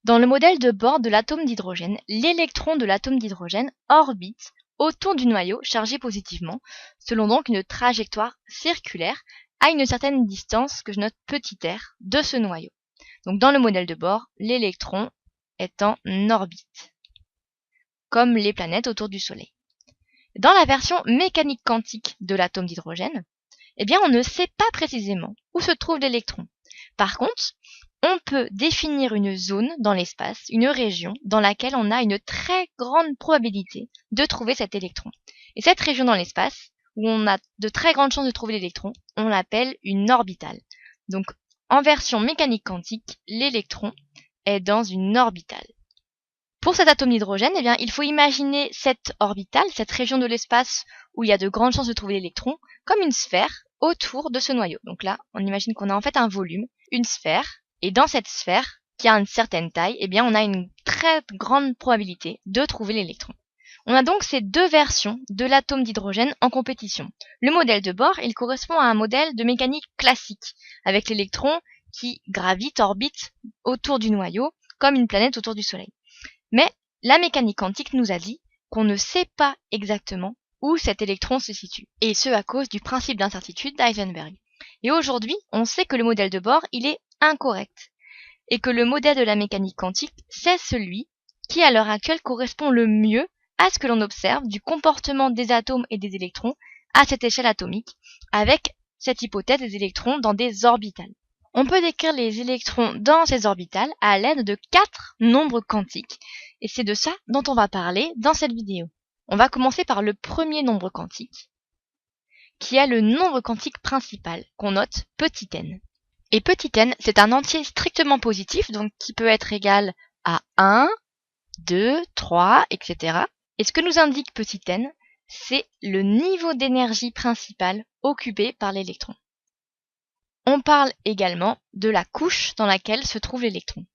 Dans le modèle de bord de l'atome d'hydrogène, l'électron de l'atome d'hydrogène orbite autour du noyau chargé positivement, selon donc une trajectoire circulaire à une certaine distance que je note petit r de ce noyau. Donc dans le modèle de bord, l'électron est en orbite, comme les planètes autour du Soleil. Dans la version mécanique quantique de l'atome d'hydrogène, on ne sait pas précisément où se trouve l'électron. Par contre, on peut définir une zone dans l'espace, une région dans laquelle on a une très grande probabilité de trouver cet électron. Et cette région dans l'espace, où on a de très grandes chances de trouver l'électron, on l'appelle une orbitale. Donc, en version mécanique quantique, l'électron est dans une orbitale. Pour cet atome d'hydrogène, il faut imaginer cette orbitale, cette région de l'espace où il y a de grandes chances de trouver l'électron, comme une sphère autour de ce noyau. Donc là, on imagine qu'on a en fait un volume, une sphère, et dans cette sphère, qui a une certaine taille, on a une très grande probabilité de trouver l'électron. On a donc ces deux versions de l'atome d'hydrogène en compétition. Le modèle de bord, il correspond à un modèle de mécanique classique, avec l'électron qui gravite, orbite autour du noyau, comme une planète autour du Soleil. Mais la mécanique quantique nous a dit qu'on ne sait pas exactement où cet électron se situe, et ce à cause du principe d'incertitude d'Heisenberg. Et aujourd'hui, on sait que le modèle de bord, il est incorrect, et que le modèle de la mécanique quantique, c'est celui qui à l'heure actuelle correspond le mieux à ce que l'on observe du comportement des atomes et des électrons à cette échelle atomique, avec cette hypothèse des électrons dans des orbitales. On peut décrire les électrons dans ces orbitales à l'aide de 4 nombres quantiques, et c'est de ça dont on va parler dans cette vidéo. On va commencer par le premier nombre quantique, qui est le nombre quantique principal, qu'on note petit n. Et petit n, c'est un entier strictement positif, donc qui peut être égal à 1, 2, 3, etc. Et ce que nous indique petit n, c'est le niveau d'énergie principal occupé par l'électron. On parle également de la couche dans laquelle se trouve l'électron.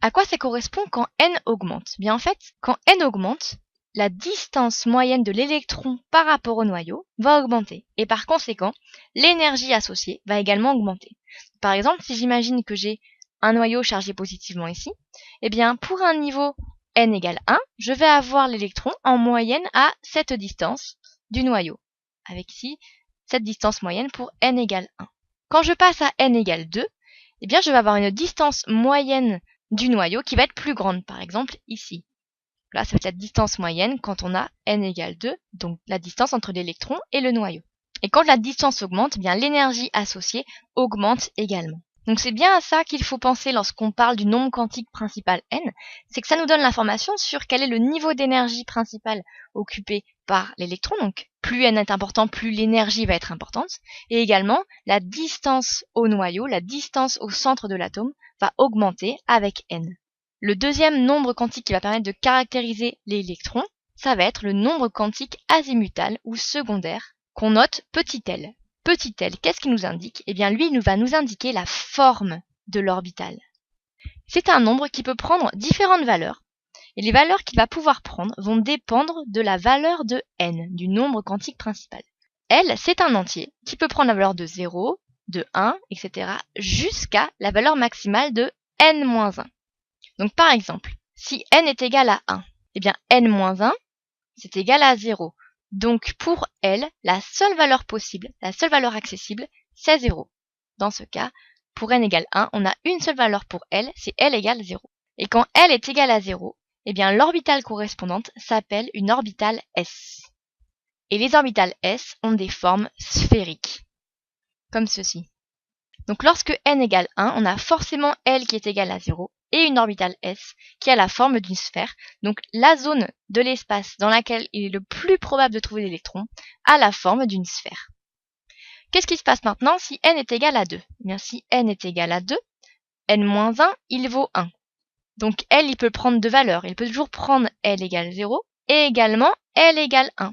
À quoi ça correspond quand n augmente ? En fait, quand n augmente, la distance moyenne de l'électron par rapport au noyau va augmenter. Et par conséquent, l'énergie associée va également augmenter. Par exemple, si j'imagine que j'ai un noyau chargé positivement ici, pour un niveau n égale 1, je vais avoir l'électron en moyenne à cette distance du noyau. Avec ici, cette distance moyenne pour n égale 1. Quand je passe à n égale 2, je vais avoir une distance moyenne du noyau qui va être plus grande, par exemple ici. Là, ça va être la distance moyenne quand on a n égale 2, donc la distance entre l'électron et le noyau. Et quand la distance augmente, l'énergie associée augmente également. Donc c'est bien à ça qu'il faut penser lorsqu'on parle du nombre quantique principal n, c'est que ça nous donne l'information sur quel est le niveau d'énergie principal occupé par l'électron. Donc plus n est important, plus l'énergie va être importante. Et également, la distance au noyau, la distance au centre de l'atome va augmenter avec n. Le deuxième nombre quantique qui va permettre de caractériser l'électron, ça va être le nombre quantique azimutal ou secondaire qu'on note petit l. Petit l, qu'est-ce qu'il nous indique ? Lui, il va nous indiquer la forme de l'orbitale. C'est un nombre qui peut prendre différentes valeurs, et les valeurs qu'il va pouvoir prendre vont dépendre de la valeur de n, du nombre quantique principal. L, c'est un entier qui peut prendre la valeur de 0, de 1, etc., jusqu'à la valeur maximale de n-1. Donc par exemple, si n est égal à 1, n-1, c'est égal à 0. Donc pour L, la seule valeur possible, la seule valeur accessible, c'est 0. Dans ce cas, pour n égale 1, on a une seule valeur pour L, c'est L égale 0. Et quand L est égal à 0, l'orbitale correspondante s'appelle une orbitale S. Et les orbitales S ont des formes sphériques, comme ceci. Donc lorsque n égale 1, on a forcément L qui est égal à 0 et une orbitale S qui a la forme d'une sphère. Donc la zone de l'espace dans laquelle il est le plus probable de trouver l'électron a la forme d'une sphère. Qu'est-ce qui se passe maintenant si n est égal à 2 ? Si n est égal à 2, n-1, il vaut 1. Donc L, il peut prendre deux valeurs. Il peut toujours prendre L égale 0 et également L égale 1.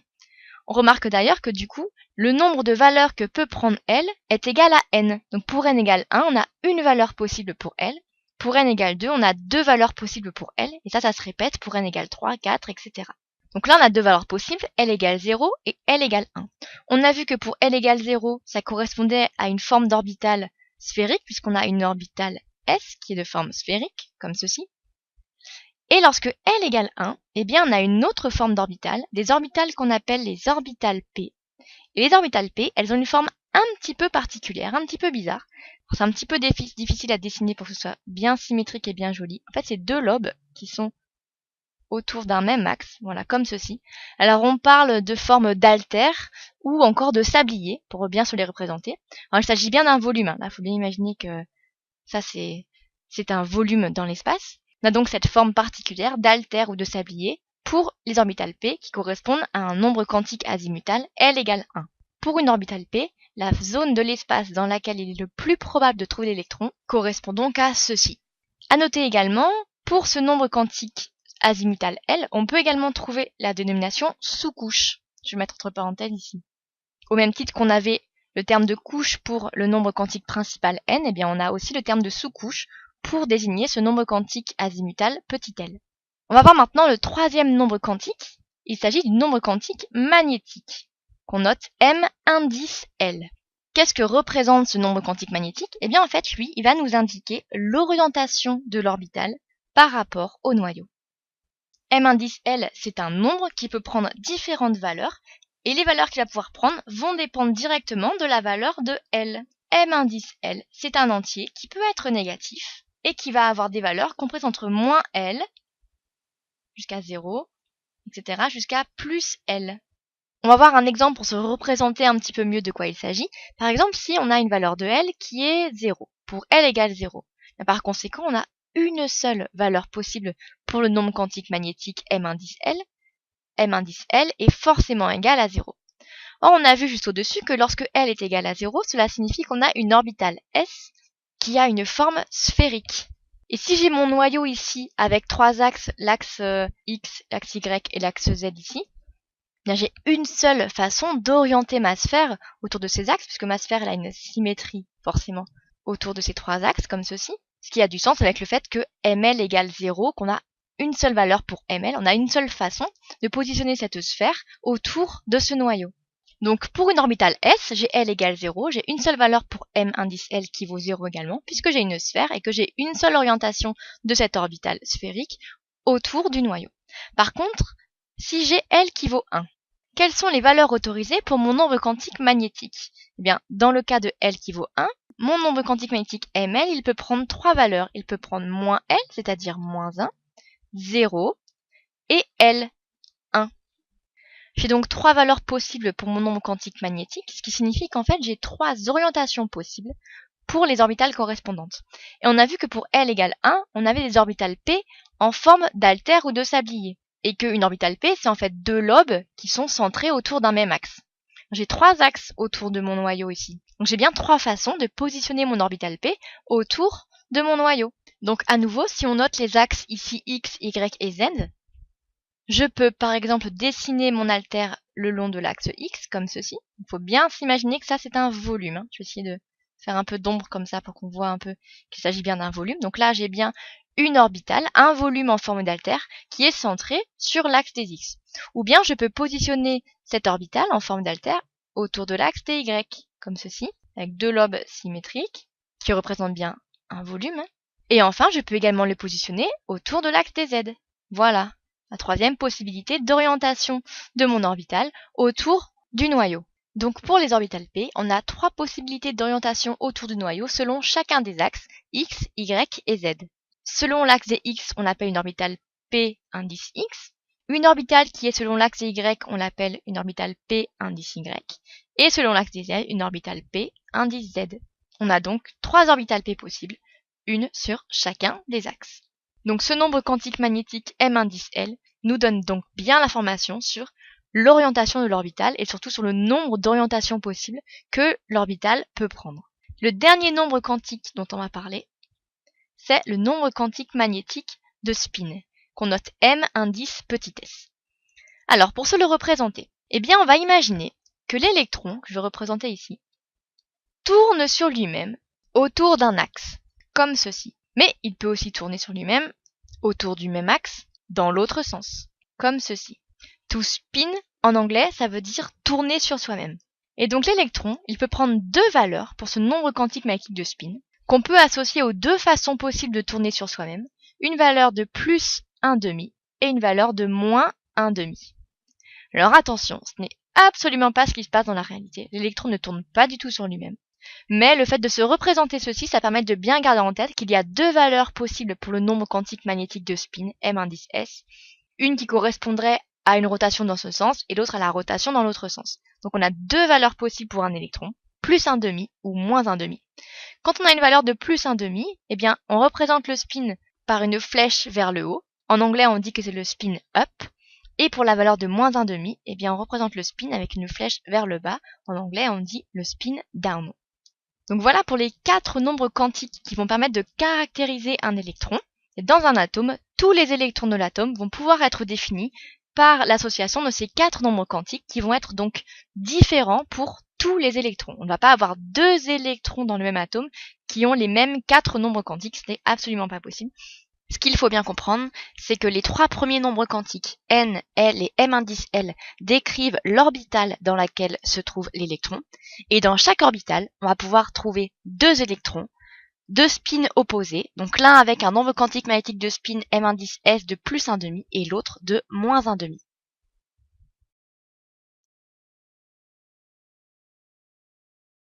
On remarque d'ailleurs que du coup, le nombre de valeurs que peut prendre L est égal à n. Donc pour n égale 1, on a une valeur possible pour L. Pour n égale 2, on a deux valeurs possibles pour L. Et ça se répète pour n égale 3, 4, etc. Donc là, on a deux valeurs possibles, L égale 0 et L égale 1. On a vu que pour L égale 0, ça correspondait à une forme d'orbitale sphérique, puisqu'on a une orbitale S qui est de forme sphérique, comme ceci. Et lorsque L égale 1, eh bien on a une autre forme d'orbital, des orbitales qu'on appelle les orbitales P. Et les orbitales P, elles ont une forme un petit peu particulière, un petit peu bizarre. C'est un petit peu difficile à dessiner pour que ce soit bien symétrique et bien joli. En fait, c'est deux lobes qui sont autour d'un même axe, voilà, comme ceci. Alors on parle de forme d'altère ou encore de sablier, pour bien se les représenter. Alors il s'agit bien d'un volume, là il faut bien imaginer que ça c'est un volume dans l'espace. On a donc cette forme particulière d'altère ou de sablier pour les orbitales P qui correspondent à un nombre quantique azimutal L égale 1. Pour une orbitale P, la zone de l'espace dans laquelle il est le plus probable de trouver l'électron correspond donc à ceci. À noter également, pour ce nombre quantique azimutal L, on peut également trouver la dénomination sous-couche. Je vais mettre entre parenthèses ici. Au même titre qu'on avait le terme de couche pour le nombre quantique principal n, eh bien on a aussi le terme de sous-couche pour désigner ce nombre quantique azimutal petit l. On va voir maintenant le troisième nombre quantique. Il s'agit du nombre quantique magnétique, qu'on note M indice L. Qu'est-ce que représente ce nombre quantique magnétique? Eh bien en fait, lui, il va nous indiquer l'orientation de l'orbital par rapport au noyau. M indice L, c'est un nombre qui peut prendre différentes valeurs, et les valeurs qu'il va pouvoir prendre vont dépendre directement de la valeur de L. M indice L, c'est un entier qui peut être négatif, et qui va avoir des valeurs comprises entre moins L, jusqu'à 0, etc., jusqu'à plus L. On va voir un exemple pour se représenter un petit peu mieux de quoi il s'agit. Par exemple, si on a une valeur de L qui est 0, pour L égale 0, par conséquent, on a une seule valeur possible pour le nombre quantique magnétique M indice L. M indice L est forcément égal à 0. Or, on a vu juste au-dessus que lorsque L est égal à 0, cela signifie qu'on a une orbitale S qui a une forme sphérique. Et si j'ai mon noyau ici avec trois axes, l'axe X, l'axe Y et l'axe Z ici, bien j'ai une seule façon d'orienter ma sphère autour de ces axes, puisque ma sphère elle a une symétrie forcément autour de ces trois axes, comme ceci. Ce qui a du sens avec le fait que ML égale 0, qu'on a une seule valeur pour ML, on a une seule façon de positionner cette sphère autour de ce noyau. Donc pour une orbitale S, j'ai L égale 0, j'ai une seule valeur pour M indice L qui vaut 0 également, puisque j'ai une sphère et que j'ai une seule orientation de cette orbitale sphérique autour du noyau. Par contre, si j'ai L qui vaut 1, quelles sont les valeurs autorisées pour mon nombre quantique magnétique? Eh bien, dans le cas de L qui vaut 1, mon nombre quantique magnétique ML, il peut prendre trois valeurs. Il peut prendre moins L, c'est-à-dire moins 1, 0 et L, 1. J'ai donc trois valeurs possibles pour mon nombre quantique magnétique, ce qui signifie qu'en fait j'ai trois orientations possibles pour les orbitales correspondantes. Et on a vu que pour L égale 1, on avait des orbitales P en forme d'altère ou de sablier. Et qu'une orbitale P, c'est en fait deux lobes qui sont centrés autour d'un même axe. J'ai trois axes autour de mon noyau ici. Donc j'ai bien trois façons de positionner mon orbitale P autour de mon noyau. Donc à nouveau, si on note les axes ici X, Y et Z, je peux par exemple dessiner mon altère le long de l'axe X comme ceci. Il faut bien s'imaginer que ça c'est un volume. Je vais essayer de faire un peu d'ombre comme ça pour qu'on voit un peu qu'il s'agit bien d'un volume. Donc là j'ai bien une orbitale, un volume en forme d'altère qui est centré sur l'axe des X. Ou bien je peux positionner cette orbitale en forme d'altère autour de l'axe des Y, comme ceci, avec deux lobes symétriques qui représentent bien un volume. Et enfin, je peux également le positionner autour de l'axe des Z. Voilà, la troisième possibilité d'orientation de mon orbitale autour du noyau. Donc pour les orbitales P, on a trois possibilités d'orientation autour du noyau selon chacun des axes X, Y et Z. Selon l'axe des X, on l'appelle une orbitale P indice X. Une orbitale qui est selon l'axe des Y, on l'appelle une orbitale P indice Y. Et selon l'axe des Z, une orbitale P indice Z. On a donc trois orbitales P possibles, une sur chacun des axes. Donc ce nombre quantique magnétique M indice L nous donne donc bien l'information sur l'orientation de l'orbitale et surtout sur le nombre d'orientations possibles que l'orbitale peut prendre. Le dernier nombre quantique dont on va parler, c'est le nombre quantique magnétique de spin, qu'on note M indice petit s. Alors, pour se le représenter, eh bien, on va imaginer que l'électron, que je vais représenter ici, tourne sur lui-même autour d'un axe, comme ceci. Mais il peut aussi tourner sur lui-même autour du même axe, dans l'autre sens, comme ceci. To spin, en anglais, ça veut dire tourner sur soi-même. Et donc l'électron, il peut prendre deux valeurs pour ce nombre quantique magnétique de spin, qu'on peut associer aux deux façons possibles de tourner sur soi-même, une valeur de plus 1,5 et une valeur de moins 1,5. Alors attention, ce n'est absolument pas ce qui se passe dans la réalité. L'électron ne tourne pas du tout sur lui-même. Mais le fait de se représenter ceci, ça permet de bien garder en tête qu'il y a deux valeurs possibles pour le nombre quantique magnétique de spin, M indice S. Une qui correspondrait à une rotation dans ce sens et l'autre à la rotation dans l'autre sens. Donc on a deux valeurs possibles pour un électron, plus 1,5 ou moins 1,5. Quand on a une valeur de plus 1,5, eh bien on représente le spin par une flèche vers le haut. En anglais on dit que c'est le spin up. Et pour la valeur de moins 1,5, eh bien on représente le spin avec une flèche vers le bas. En anglais on dit le spin down. Donc voilà pour les 4 nombres quantiques qui vont permettre de caractériser un électron. Et dans un atome, tous les électrons de l'atome vont pouvoir être définis par l'association de ces 4 nombres quantiques qui vont être donc différents pour tous les électrons. On ne va pas avoir 2 électrons dans le même atome qui ont les mêmes 4 nombres quantiques, ce n'est absolument pas possible. Ce qu'il faut bien comprendre, c'est que les 3 premiers nombres quantiques, n, l et m indice l, décrivent l'orbitale dans laquelle se trouve l'électron. Et dans chaque orbitale, on va pouvoir trouver 2 électrons, 2 spins opposés, donc l'un avec un nombre quantique magnétique de spin m indice s de plus 1,5 et l'autre de moins 1,5.